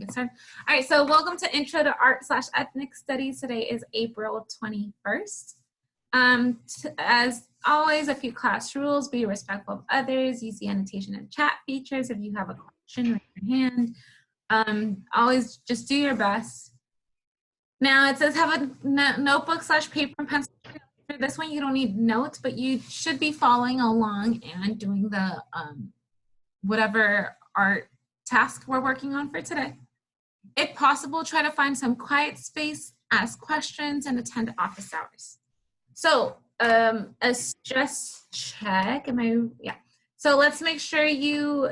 get started. All right, so welcome to Intro to Art/Ethnic Studies. Today is April 21st. As always, a few class rules: be respectful of others, use the annotation and chat features. If you have a question, raise your hand. Always just do your best. Now it says have a notebook/paper and pencil. For this one, you don't need notes, but you should be following along and doing the whatever art task we're working on for today. If possible, try to find some quiet space, ask questions, and attend office hours. So a stress check, So let's make sure you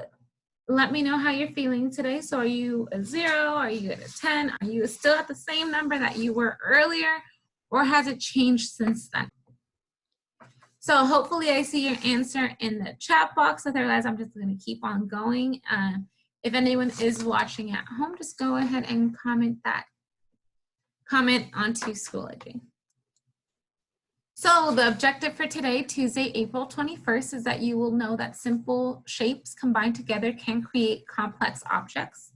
let me know how you're feeling today. So are you a 0? Are you at a 10? Are you still at the same number that you were earlier? Or has it changed since then? So hopefully I see your answer in the chat box. Otherwise, I'm just going to keep on going. If anyone is watching at home, just go ahead and comment onto Schoology. So the objective for today, Tuesday, April 21st, is that you will know that simple shapes combined together can create complex objects.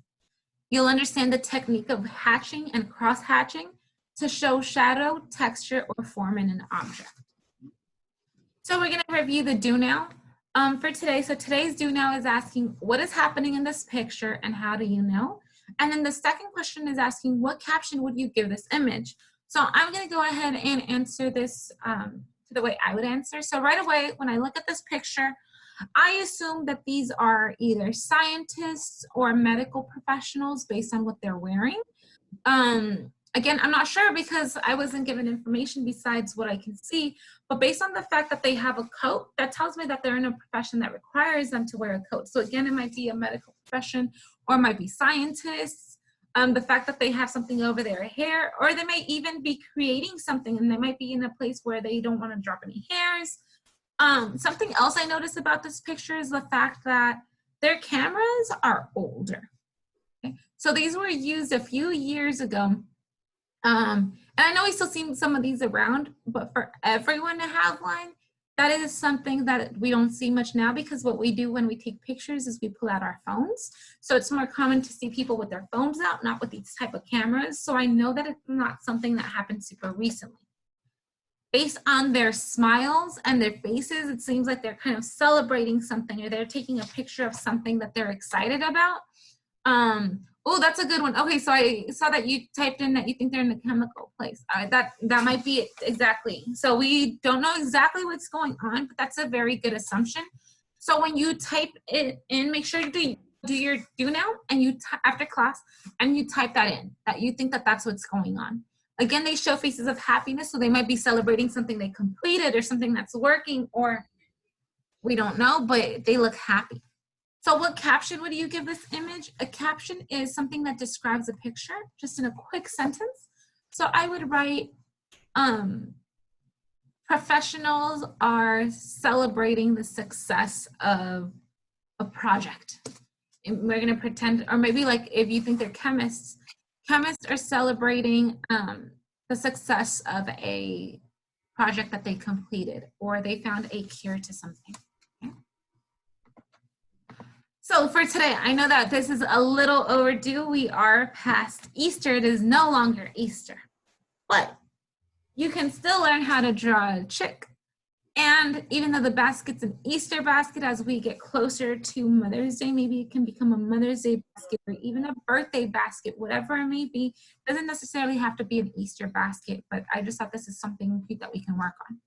You'll understand the technique of hatching and cross-hatching to show shadow, texture, or form in an object. So we're going to review the do now for today. So today's do now is asking what is happening in this picture and how do you know? And then the second question is asking what caption would you give this image? So I'm going to go ahead and answer this the way I would answer. So right away, when I look at this picture, I assume that these are either scientists or medical professionals based on what they're wearing. Again, I'm not sure because I wasn't given information besides what I can see, but based on the fact that they have a coat, that tells me that they're in a profession that requires them to wear a coat. So again, it might be a medical profession or it might be scientists. The fact that they have something over their hair, or they may even be creating something and they might be in a place where they don't want to drop any hairs. Something else I noticed about this picture is the fact that their cameras are older. Okay? So these were used a few years ago. And I know we still see some of these around, but for everyone to have one, that is something that we don't see much now, because what we do when we take pictures is we pull out our phones. So it's more common to see people with their phones out, not with these type of cameras. So I know that it's not something that happened super recently. Based on their smiles and their faces, it seems like they're kind of celebrating something, or they're taking a picture of something that they're excited about. Oh, that's a good one. Okay, so I saw that you typed in that you think they're in a chemical place. That might be it, exactly. So we don't know exactly what's going on, but that's a very good assumption. So when you type it in, make sure you do your do now, and you after class, and you type that in, that you think that that's what's going on. Again, they show faces of happiness, so they might be celebrating something they completed or something that's working, or we don't know, but they look happy. So what caption would you give this image? A caption is something that describes a picture, just in a quick sentence. So I would write, professionals are celebrating the success of a project. And we're gonna pretend, or maybe like if you think they're chemists, chemists are celebrating the success of a project that they completed, or they found a cure to something. So for today, I know that this is a little overdue. We are past Easter. It is no longer Easter. But you can still learn how to draw a chick. And even though the basket's an Easter basket, as we get closer to Mother's Day, maybe it can become a Mother's Day basket, or even a birthday basket, whatever it may be. It doesn't necessarily have to be an Easter basket, but I just thought this is something that we can work on.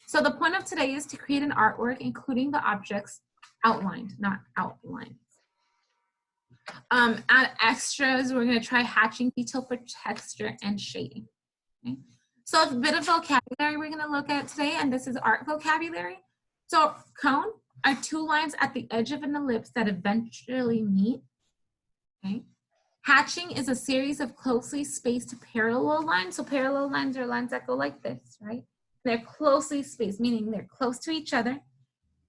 So the point of today is to create an artwork, including the objects outlined, not outlines. Add extras. We're going to try hatching detail for texture and shading. Okay? So a bit of vocabulary we're going to look at today, and this is art vocabulary. So cone are two lines at the edge of an ellipse that eventually meet. Okay? Hatching is a series of closely spaced parallel lines. So parallel lines are lines that go like this, right? They're closely spaced, meaning they're close to each other.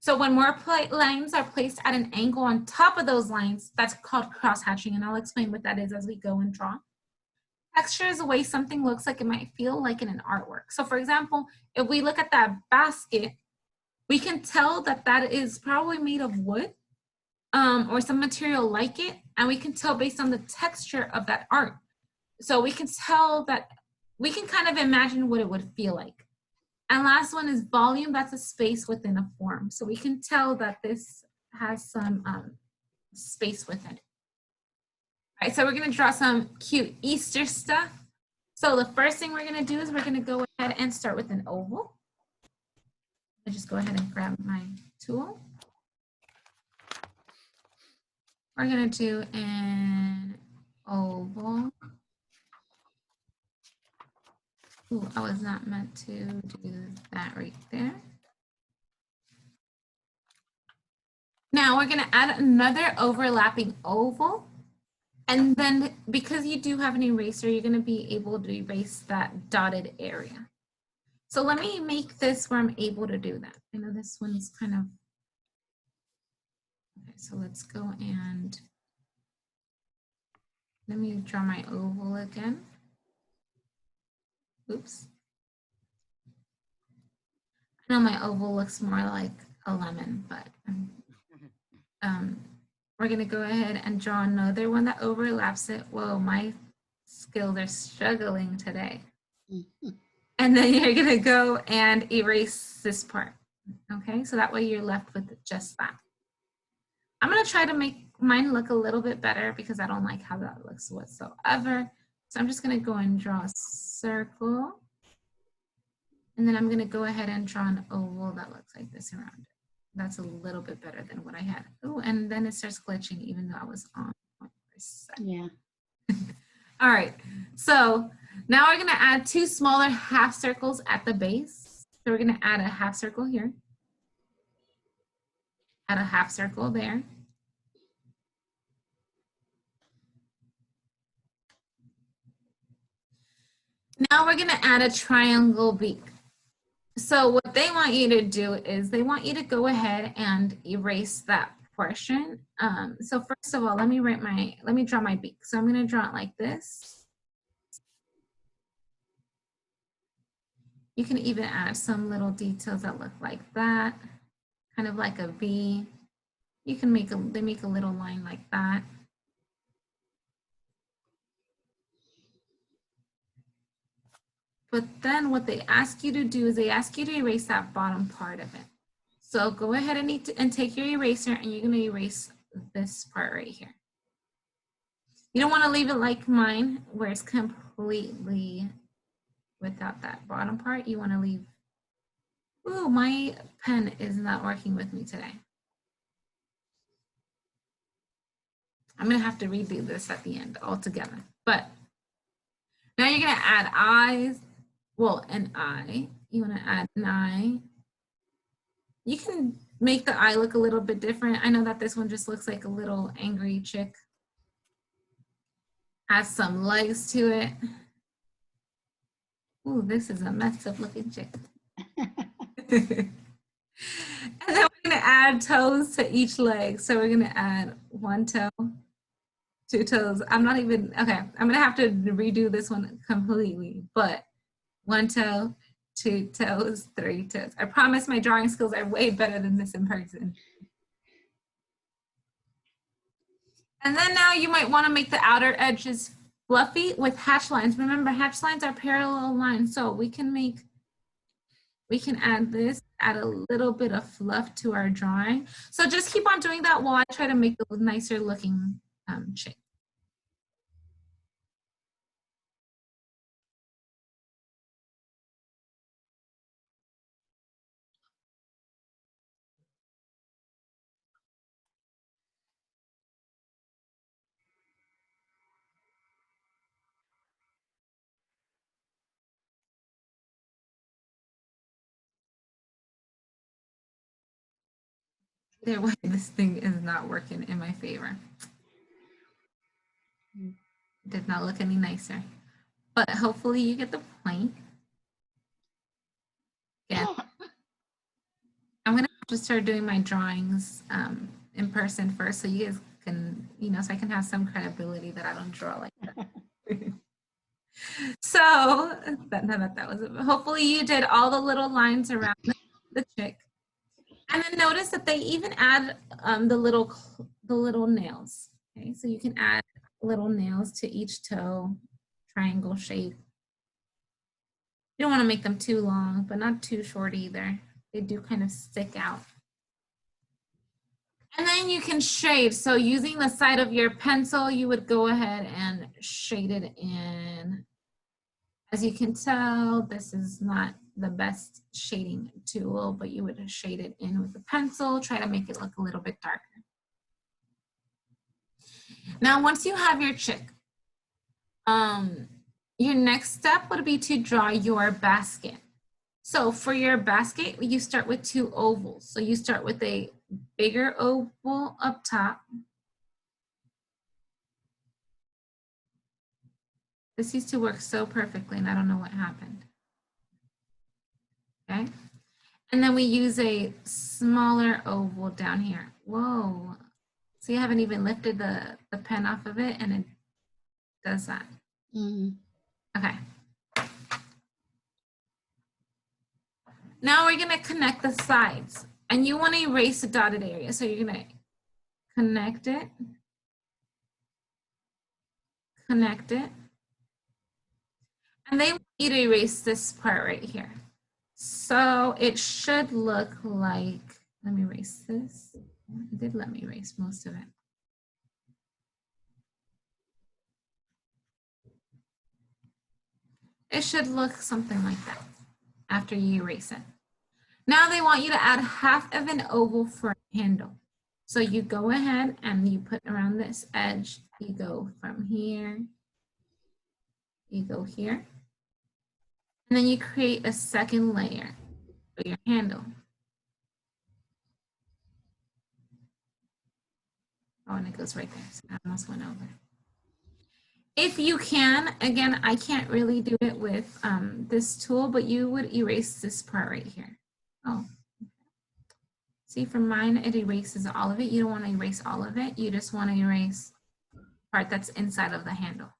So when more lines are placed at an angle on top of those lines, that's called cross-hatching, and I'll explain what that is as we go and draw. Texture is the way something looks like it might feel like in an artwork. So for example, if we look at that basket, we can tell that that is probably made of wood or some material like it. and we can tell based on the texture of that art. So we can tell that, we can kind of imagine what it would feel like. And last one is volume. That's a space within a form. So we can tell that this has some space within it. All right, so we're gonna draw some cute Easter stuff. So the first thing we're gonna do is we're gonna go ahead and start with an oval. I'll just go ahead and grab my tool. We're gonna do an oval. Ooh, I was not meant to do that right there. Now we're gonna add another overlapping oval. And then because you do have an eraser, you're gonna be able to erase that dotted area. So let me make this where I'm able to do that. I know this one's kind of, okay, so let's go and let me draw my oval again. Oops. I know my oval looks more like a lemon, but we're gonna go ahead and draw another one that overlaps it. Whoa, my skills are struggling today. And then you're gonna go and erase this part. Okay, so that way you're left with just that. I'm gonna try to make mine look a little bit better because I don't like how that looks whatsoever. So I'm just gonna go and draw a circle. And then I'm gonna go ahead and draw an oval that looks like this around it. That's a little bit better than what I had. Oh, and then it starts glitching even though I was on for a second. Yeah. All right, so now we're gonna add two smaller half circles at the base. So we're gonna add a half circle here. Add a half circle there. Now we're gonna add a triangle beak. So what they want you to do is they want you to go ahead and erase that portion. So first of all, let me draw my beak. So I'm gonna draw it like this. You can even add some little details that look like that, kind of like a V. You can make they make a little line like that. But then what they ask you to do is they ask you to erase that bottom part of it. So go ahead and take your eraser and you're gonna erase this part right here. You don't wanna leave it like mine where it's completely without that bottom part. You wanna leave, ooh, my pen is not working with me today. I'm gonna have to redo this at the end altogether. But now you're gonna add eyes, well, an eye. You wanna add an eye. You can make the eye look a little bit different. I know that this one just looks like a little angry chick. Has some legs to it. Ooh, this is a messed up looking chick. And then we're gonna add toes to each leg. So we're gonna add one toe, two toes. I'm not even, okay, I'm gonna have to redo this one completely, but one toe, two toes, three toes. I promise my drawing skills are way better than this in person. And then now you might want to make the outer edges fluffy with hatch lines. Remember, hatch lines are parallel lines, so we can add this, add a little bit of fluff to our drawing. So just keep on doing that while I try to make a nicer looking shape. Either way, this thing is not working in my favor. Did not look any nicer. But hopefully you get the point. Yeah. I'm gonna have to start doing my drawings in person first so you guys can, so I can have some credibility that I don't draw like that. So that was it. Hopefully you did all the little lines around the chick. And then notice that they even add the little nails. Okay, so you can add little nails to each toe, triangle shape. You don't want to make them too long, but not too short either. They do kind of stick out. And then you can shade. So using the side of your pencil, you would go ahead and shade it in. As you can tell, this is not the best shading tool, but you would shade it in with the pencil, try to make it look a little bit darker. Now, once you have your chick, your next step would be to draw your basket. So for your basket, you start with 2 ovals. So you start with a bigger oval up top. This used to work so perfectly, and I don't know what happened. Okay. And then we use a smaller oval down here. Whoa. So you haven't even lifted the pen off of it, and it does that. Mm-hmm. Okay. Now we're going to connect the sides, and you want to erase the dotted area. So you're going to connect it, and they want you to erase this part right here. So it should look like, let me erase this. It did let me erase most of it. It should look something like that after you erase it. Now they want you to add half of an oval for a handle. So you go ahead and you put around this edge. You go from here, you go here, and then you create a second layer for your handle. Oh, and it goes right there. So I almost went over. If you can, again, I can't really do it with this tool, but you would erase this part right here. Oh, see, for mine, it erases all of it. You don't want to erase all of it. You just want to erase the part that's inside of the handle.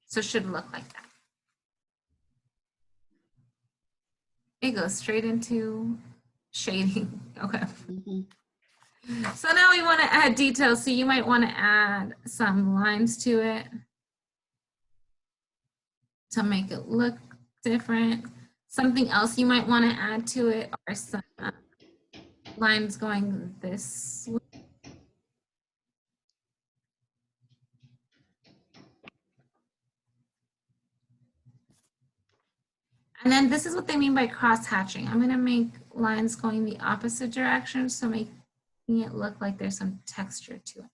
So it should look like that. It goes straight into shading. Okay. Mm-hmm. So now we want to add details. So you might want to add some lines to it to make it look different. Something else you might want to add to it are some lines going this way. And then this is what they mean by cross hatching. I'm going to make lines going the opposite direction, so making it look like there's some texture to it.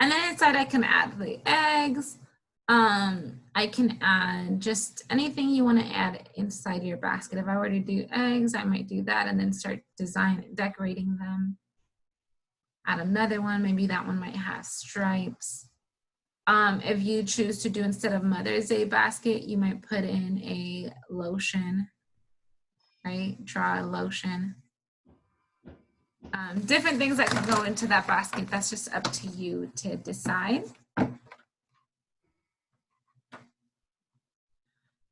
And then inside I can add the eggs. I can add just anything you want to add inside your basket. If I were to do eggs, I might do that and then start decorating them. Add another one, maybe that one might have stripes. If you choose to do, instead of Mother's Day basket, you might put in a lotion, right? Draw a lotion. Different things that can go into that basket. That's just up to you to decide.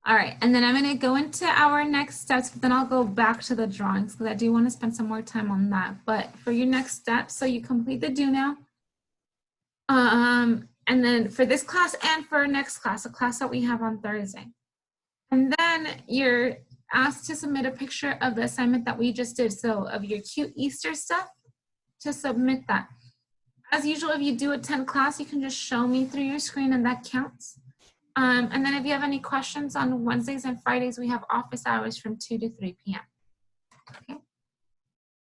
All right, and then I'm going to go into our next steps, but then I'll go back to the drawings because I do want to spend some more time on that. But for your next step, so you complete the do now. And then for this class and for our next class, a class that we have on Thursday. And then you're asked to submit a picture of the assignment that we just did. So of your cute Easter stuff, to submit that. As usual, if you do attend class, you can just show me through your screen and that counts. And then if you have any questions, on Wednesdays and Fridays, we have office hours from 2 to 3 p.m. Okay.